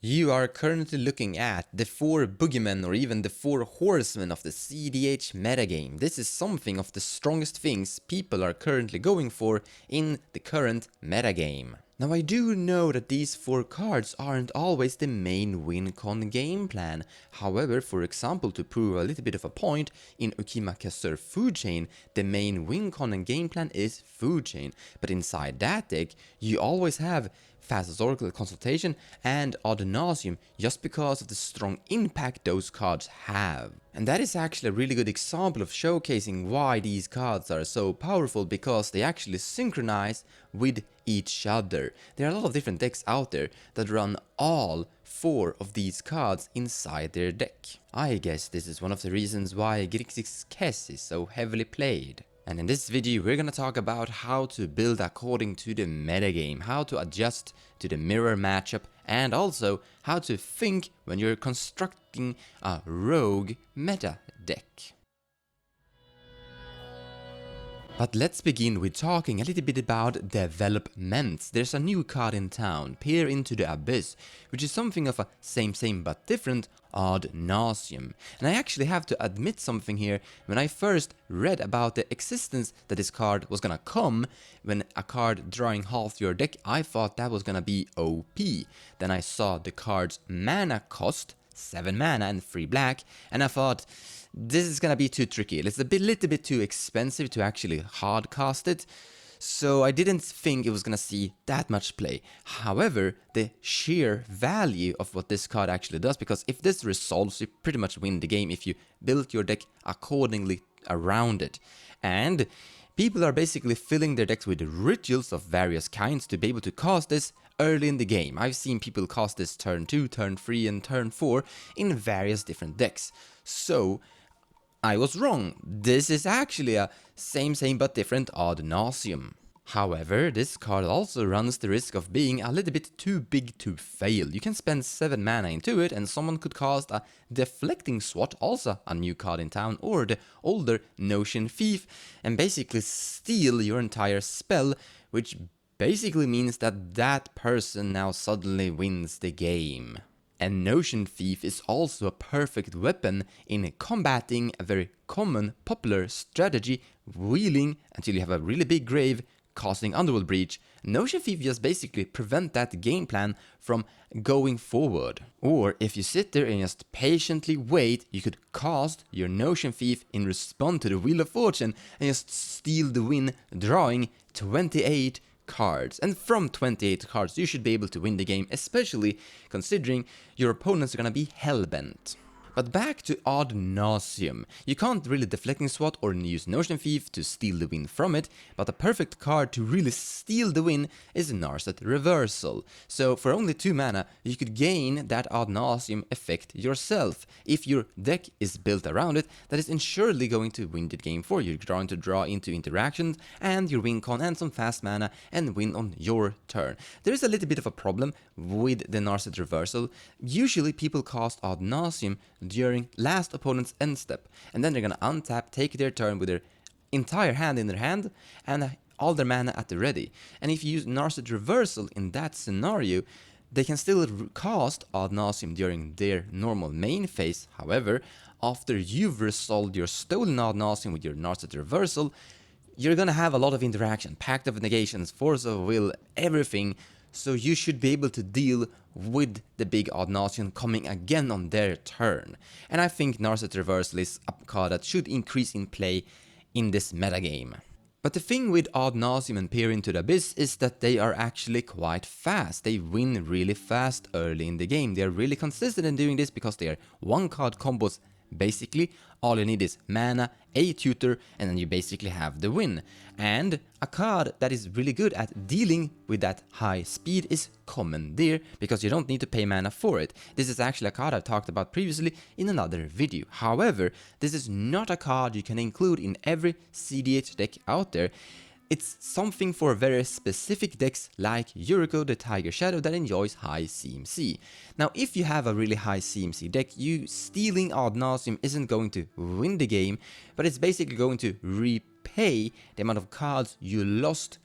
You are currently looking at the 4 boogeymen or even the 4 horsemen of the cEDH metagame. This is something of the strongest things people are currently going for in the current metagame. Now I do know that these 4 cards aren't always the main win-con game plan. However, for example, to prove a little bit of a point, in Ukimakasur Food Chain, the main win-con and game plan is Food Chain. But inside that deck, you always have Fast Oracle Consultation and Ad Nauseam just because of the strong impact those cards have. And that is actually a really good example of showcasing why these cards are so powerful, because they actually synchronize with each other. There are a lot of different decks out there that run all 4 of these cards inside their deck. I guess this is one of the reasons why Grixis Kes is so heavily played. And in this video we're gonna talk about how to build according to the metagame, how to adjust to the mirror matchup, and also how to think when you're constructing a rogue meta deck. But let's begin with talking a little bit about developments. There's a new card in town, Peer into the Abyss, which is something of a same but different Ad Nauseam. And I actually have to admit something here. When I first read about the existence that this card was gonna come, when a card drawing half your deck, I thought that was gonna be OP. Then I saw the card's mana cost, 7 mana and 3 black, and I thought, this is gonna be too tricky. It's a little bit too expensive to actually hardcast it, so I didn't think it was gonna see that much play. However, the sheer value of what this card actually does, because if this resolves, you pretty much win the game if you build your deck accordingly around it. And people are basically filling their decks with rituals of various kinds to be able to cast this early in the game. I've seen people cast this turn 2, turn 3 and turn 4 in various different decks. So I was wrong. This is actually a same but different Ad Nauseam. However, this card also runs the risk of being a little bit too big to fail. You can spend 7 mana into it and someone could cast a Deflecting Swat, also a new card in town, or the older Notion Thief, and basically steal your entire spell, which basically means that that person now suddenly wins the game. And Notion Thief is also a perfect weapon in combating a very common, popular strategy, wheeling until you have a really big grave, casting Underworld Breach. Notion Thief just basically prevent that game plan from going forward. Or if you sit there and just patiently wait, you could cast your Notion Thief in response to the Wheel of Fortune and just steal the win, drawing 28 cards. And from 28 cards you should be able to win the game, especially considering your opponents are gonna be hellbent. But back to Ad Nauseam. You can't really Deflecting Swat or use Notion Thief to steal the win from it, but a perfect card to really steal the win is Narset Reversal. So for only 2 mana, you could gain that Ad Nauseam effect yourself. If your deck is built around it, that is ensurely going to win the game for you. You're going to draw into interactions and your win con and some fast mana and win on your turn. There is a little bit of a problem with the Narset Reversal. Usually people cast Ad Nauseam during last opponent's end step, and then they're gonna untap, take their turn with their entire hand in their hand and all their mana at the ready. And if you use Narset Reversal in that scenario, they can still cast Ad Nauseam during their normal main phase. However, after you've resolved your stolen Ad Nauseam with your Narset Reversal, you're gonna have a lot of interaction, Pact of Negations, Force of Will, everything. So you should be able to deal with the big Ad Nauseam coming again on their turn. And I think Narset Reversal is a card that should increase in play in this metagame. But the thing with Ad Nauseam and Peer into the Abyss is that they are actually quite fast. They win really fast early in the game. They are really consistent in doing this because they are 1 card combos. Basically, all you need is mana, a tutor, and then you basically have the win. And a card that is really good at dealing with that high speed is Commandeer, because you don't need to pay mana for it. This is actually a card I've talked about previously in another video. However, this is not a card you can include in every cEDH deck out there. It's something for very specific decks like Yuriko the Tiger Shadow that enjoys high CMC. Now if you have a really high CMC deck, you stealing Ad Nauseam isn't going to win the game, but it's basically going to repay the amount of cards you lost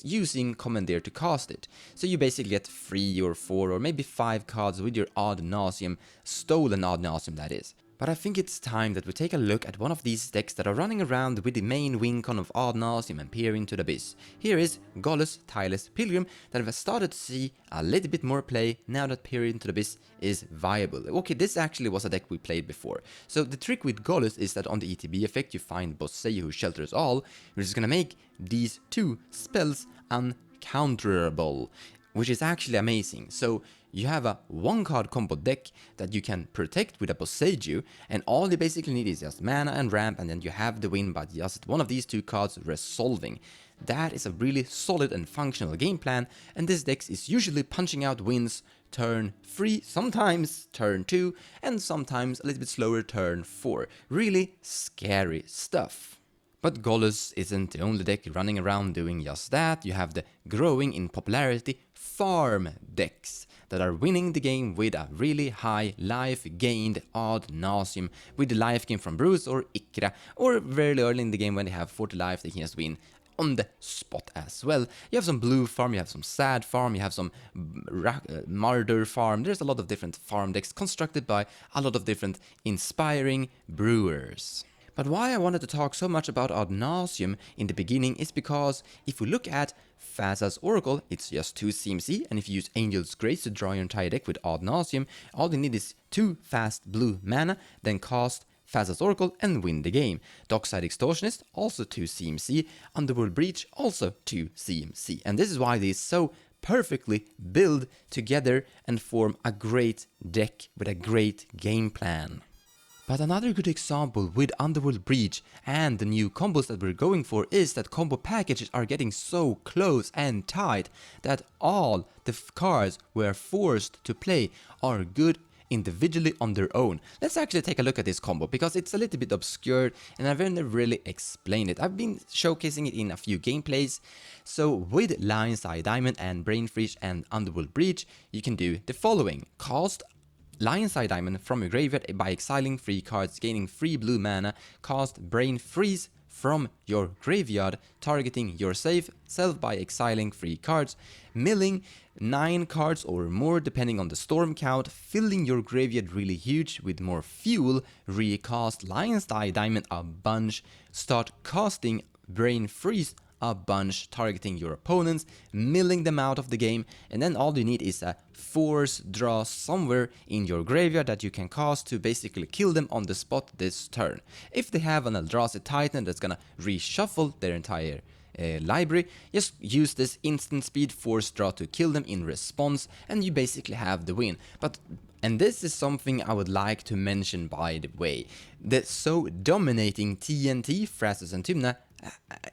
using Commandeer to cast it. So you basically get 3 or 4 or maybe 5 cards with your Ad Nauseam, stolen Ad Nauseam that is. But I think it's time that we take a look at one of these decks that are running around with the main win con of Ad Nauseam and Peer into the Abyss. Here is Godless, tireless Pilgrim that have started to see a little bit more play now that Peer into the Abyss is viable. Okay, this actually was a deck we played before. So the trick with Godless is that on the ETB effect you find Bossei who shelters all, which is gonna make these 2 spells uncounterable, which is actually amazing. So you have a 1-card combo deck that you can protect with a Boseiju, and all you basically need is just mana and ramp, and then you have the win by just one of these 2 cards resolving. That is a really solid and functional game plan, and this deck is usually punching out wins turn 3, sometimes turn 2, and sometimes a little bit slower turn 4. Really scary stuff. But Godless isn't the only deck running around doing just that. You have the growing in popularity farm decks that are winning the game with a really high life gained Ad Nauseam with the life gain from Bruce or Ikra, or very early in the game when they have 40 life they can just win on the spot as well. You have some blue farm, you have some sad farm, you have some murder farm. There's a lot of different farm decks constructed by a lot of different inspiring brewers. But why I wanted to talk so much about Ad Nauseam in the beginning is because if we look at Phasa's Oracle, it's just 2 CMC, and if you use Angel's Grace to draw your entire deck with Ad Nauseam, all you need is 2 fast blue mana, then cast Phasa's Oracle and win the game. Dockside Extortionist, also 2 CMC, Underworld Breach, also 2 CMC. And this is why these so perfectly build together and form a great deck with a great game plan. But another good example with Underworld Breach and the new combos that we're going for is that combo packages are getting so close and tight that all the cards we're forced to play are good individually on their own. Let's actually take a look at this combo because it's a little bit obscure and I've never really explained it. I've been showcasing it in a few gameplays. So with Lion's Eye Diamond and Brain Freeze and Underworld Breach, you can do the following. Cast Lion's Eye Diamond from your graveyard by exiling 3 cards, gaining 3 blue mana. Cast Brain Freeze from your graveyard, targeting yourself by exiling 3 cards. Milling 9 cards or more depending on the storm count, filling your graveyard really huge with more fuel. Recast Lion's Eye Diamond a bunch. Start casting Brain Freeze a bunch, targeting your opponents, milling them out of the game, and then all you need is a force draw somewhere in your graveyard that you can cast to basically kill them on the spot this turn. If they have an Eldrazi Titan that's gonna reshuffle their entire library, just use this instant speed force draw to kill them in response, and you basically have the win. And this is something I would like to mention by the way. The so dominating TNT, Thrasus and Tymna,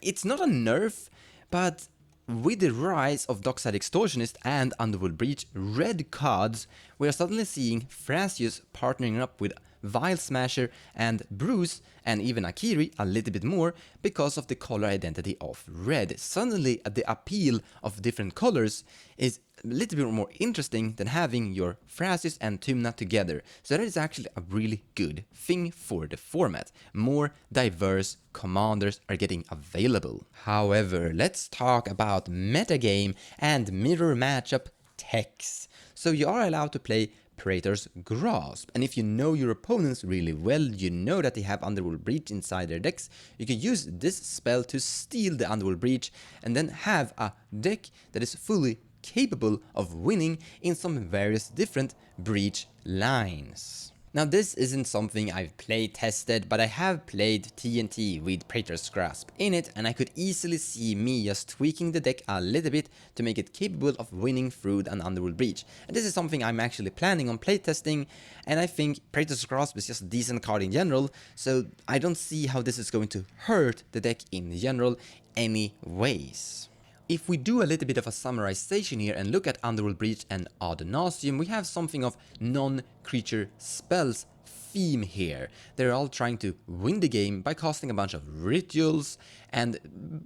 it's not a nerf, but with the rise of Dockside Extortionist and Underworld Breach red cards, we are suddenly seeing Thrasius partnering up with Vile Smasher and Bruce and even Akiri a little bit more because of the color identity of red. Suddenly the appeal of different colors is a little bit more interesting than having your Thrasius and Tymna together. So that is actually a really good thing for the format. More diverse commanders are getting available. However, let's talk about metagame and mirror matchup techs. So you are allowed to play Praetor's Grasp, and if you know your opponents really well, you know that they have Underworld Breach inside their decks, you can use this spell to steal the Underworld Breach and then have a deck that is fully capable of winning in some various different breach lines. Now this isn't something I've play tested, but I have played TNT with Praetor's Grasp in it, and I could easily see me just tweaking the deck a little bit to make it capable of winning through an Underworld Breach. And this is something I'm actually planning on playtesting, and I think Praetor's Grasp is just a decent card in general, so I don't see how this is going to hurt the deck in general anyways. If we do a little bit of a summarization here and look at Underworld Breach and Ad Nauseam, we have something of non-creature spells theme here. They're all trying to win the game by casting a bunch of rituals and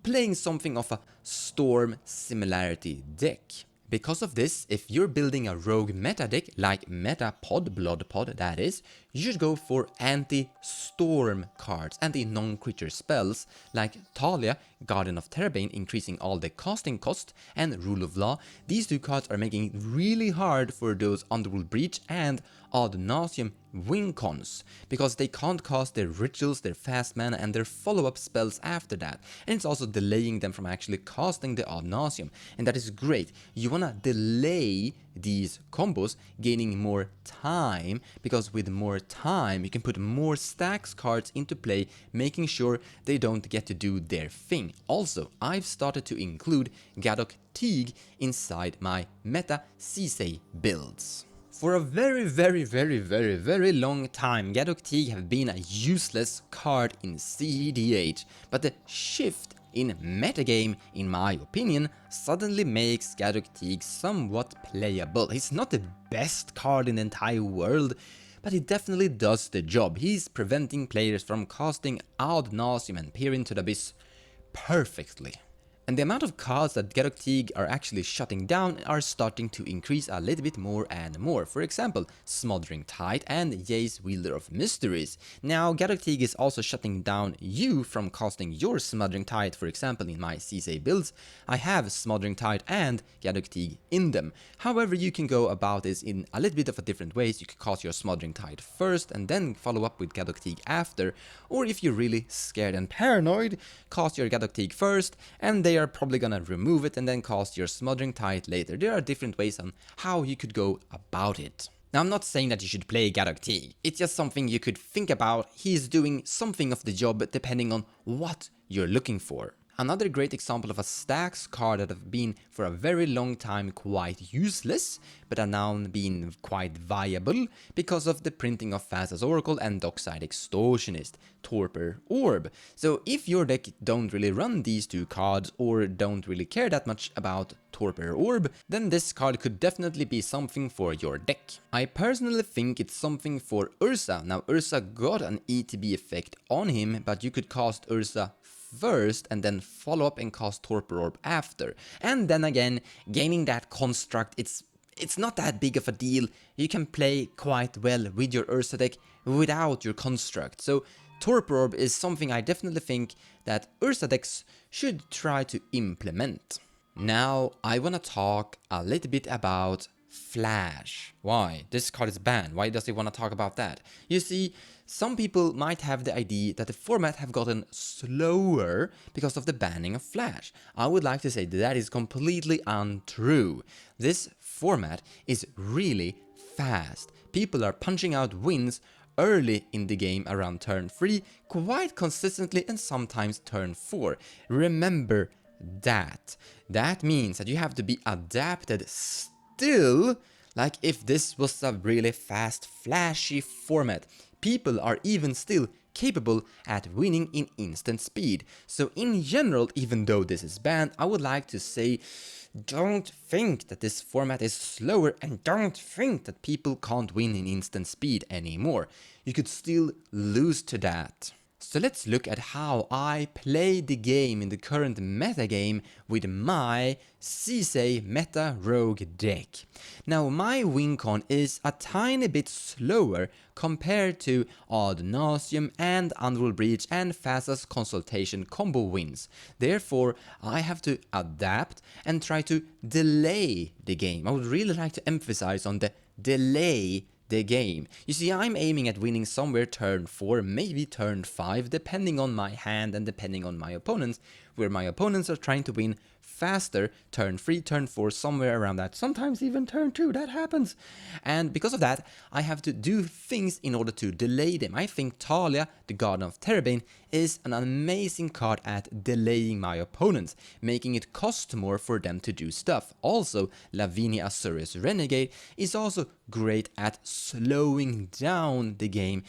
playing something of a storm similarity deck. Because of this, if you're building a rogue meta deck, like Meta Pod, Blood Pod that is, you should go for anti-storm cards, anti-non-creature spells, like Talia Guardian of Terabane increasing all the casting cost, and Rule of Law. These two cards are making it really hard for those Underworld Breach and Ad Nauseam win cons, because they can't cast their rituals, their fast mana, and their follow-up spells after that, and it's also delaying them from actually casting the Ad Nauseam, and that is great. You wanna delay these combos, gaining more time, because with more time you can put more Stax cards into play, making sure they don't get to do their thing. Also, I've started to include Gadok Teague inside my meta cEDH builds. For a very long time, Gadok Teague have been a useless card in cEDH, but the shift in metagame, in my opinion, suddenly makes Gadok Teague somewhat playable. He's not the best card in the entire world, but he definitely does the job. He's preventing players from casting Ad Nauseam and Peer into the Abyss perfectly. And the amount of cards that Gadok Teague are actually shutting down are starting to increase a little bit more and more. For example, Smothering Tide and Jace, Wielder of Mysteries. Now, Gadok Teague is also shutting down you from casting your Smothering Tide. For example, in my cEDH builds, I have Smothering Tide and Gadok Teague in them. However, you can go about this in a little bit of a different ways. You can cast your Smothering Tide first and then follow up with Gadok Teague after. Or if you're really scared and paranoid, cast your Gadok Teague first, and they are probably gonna remove it and then cast your Smothering Tide later. There are different ways on how you could go about it. Now, I'm not saying that you should play Gadok Teague, it's just something you could think about. He's doing something of the job depending on what you're looking for. Another great example of a Stax card that have been for a very long time quite useless, but are now being quite viable because of the printing of Thassa's Oracle and Dockside Extortionist, Torpor Orb. So if your deck don't really run these two cards or don't really care that much about Torpor Orb, then this card could definitely be something for your deck. I personally think it's something for Urza. Now, Urza got an ETB effect on him, but you could cast Urza first and then follow up and cast Torpor Orb after. And then again, gaining that construct, it's not that big of a deal. You can play quite well with your Urza deck without your construct. So Torpor Orb is something I definitely think that Urza decks should try to implement. Now I wanna talk a little bit about Flash. Why? This card is banned. Why does he want to talk about that? You see, some people might have the idea that the format have gotten slower because of the banning of Flash. I would like to say that is completely untrue. This format is really fast. People are punching out wins early in the game around turn 3, quite consistently, and sometimes turn 4. Remember that. That means that you have to be adapted still, like if this was a really fast, flashy format. People are even still capable at winning in instant speed. So in general, even though this is banned, I would like to say, don't think that this format is slower, and don't think that people can't win in instant speed anymore. You could still lose to that. So let's look at how I play the game in the current metagame with my cEDH Meta Rogue deck. Now, my win con is a tiny bit slower compared to Ad Nauseam and Underworld Breach and Thassa's Consultation combo wins. Therefore, I have to adapt and try to delay the game. I would really like to emphasize on the delay the game. You see, I'm aiming at winning somewhere turn 4, maybe turn 5, depending on my hand and depending on my opponents, where my opponents are trying to win faster, turn 3, turn 4, somewhere around that, sometimes even turn 2, that happens. And because of that, I have to do things in order to delay them. I think Talia, the Guardian of Terabane, is an amazing card at delaying my opponents, making it cost more for them to do stuff. Also, Lavinia Azorius Renegade is also great at slowing down the game,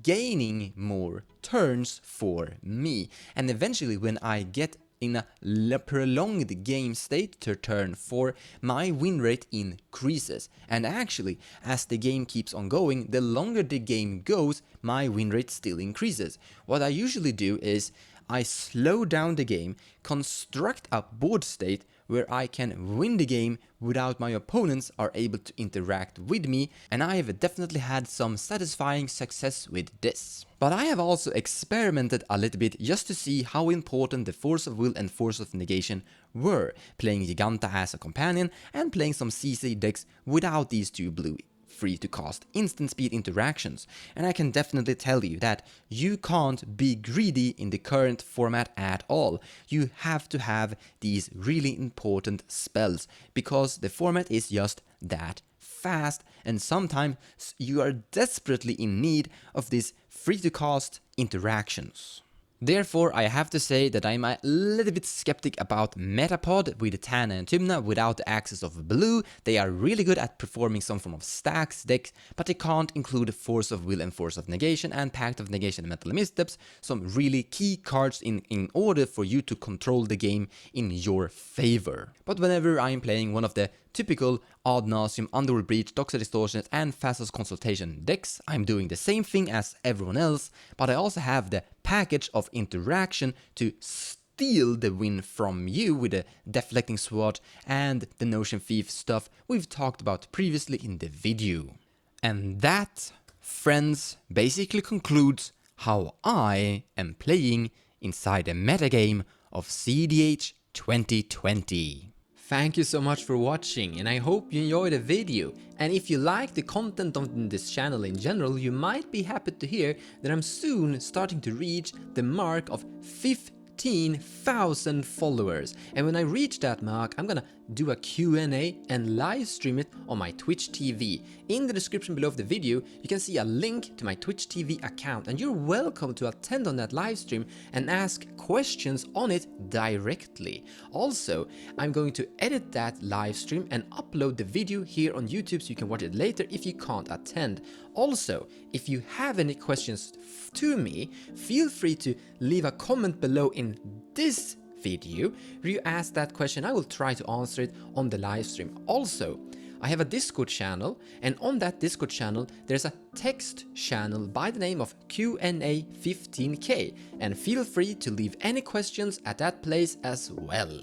gaining more turns for me. And eventually, when I get in a prolonged game state to turn 4, my win rate increases. And actually, as the game keeps on going, the longer the game goes, my win rate still increases. What I usually do is I slow down the game, construct a board state where I can win the game without my opponents are able to interact with me, and I have definitely had some satisfying success with this. But I have also experimented a little bit just to see how important the Force of Will and Force of Negation were, playing Giganta as a companion and playing some CC decks without these two blue free to cast instant speed interactions, and I can definitely tell you that you can't be greedy in the current format at all. You have to have these really important spells because the format is just that fast, and sometimes you are desperately in need of these free to cast interactions. Therefore, I have to say that I'm a little bit skeptic about Metapod with Tana and Tymna without the access of blue. They are really good at performing some form of Stax decks, but they can't include Force of Will and Force of Negation and Pact of Negation and Mental Missteps, some really key cards in order for you to control the game in your favor. But whenever I'm playing one of the typical Ad Nauseam, Underworld Breach, Doxa Distortions and Fastos Consultation decks, I'm doing the same thing as everyone else, but I also have the package of interaction to steal the win from you with the Deflecting Sword and the Notion Thief stuff we've talked about previously in the video. And that, friends, basically concludes how I am playing inside the metagame of cEDH 2020. Thank you so much for watching, and I hope you enjoyed the video. And if you like the content on this channel in general, you might be happy to hear that I'm soon starting to reach the mark of 15,000 followers. And when I reach that mark, I'm gonna do a Q&A and live stream it on my Twitch TV. In the description below of the video, you can see a link to my Twitch TV account, and you're welcome to attend on that live stream and ask questions on it directly. Also, I'm going to edit that live stream and upload the video here on YouTube so you can watch it later if you can't attend. Also, if you have any questions to me, feel free to leave a comment below in this video where you ask that question. I will try to answer it on the live stream. Also, I have a Discord channel, and on that Discord channel there's a text channel by the name of Q&A 15K, and feel free to leave any questions at that place as well.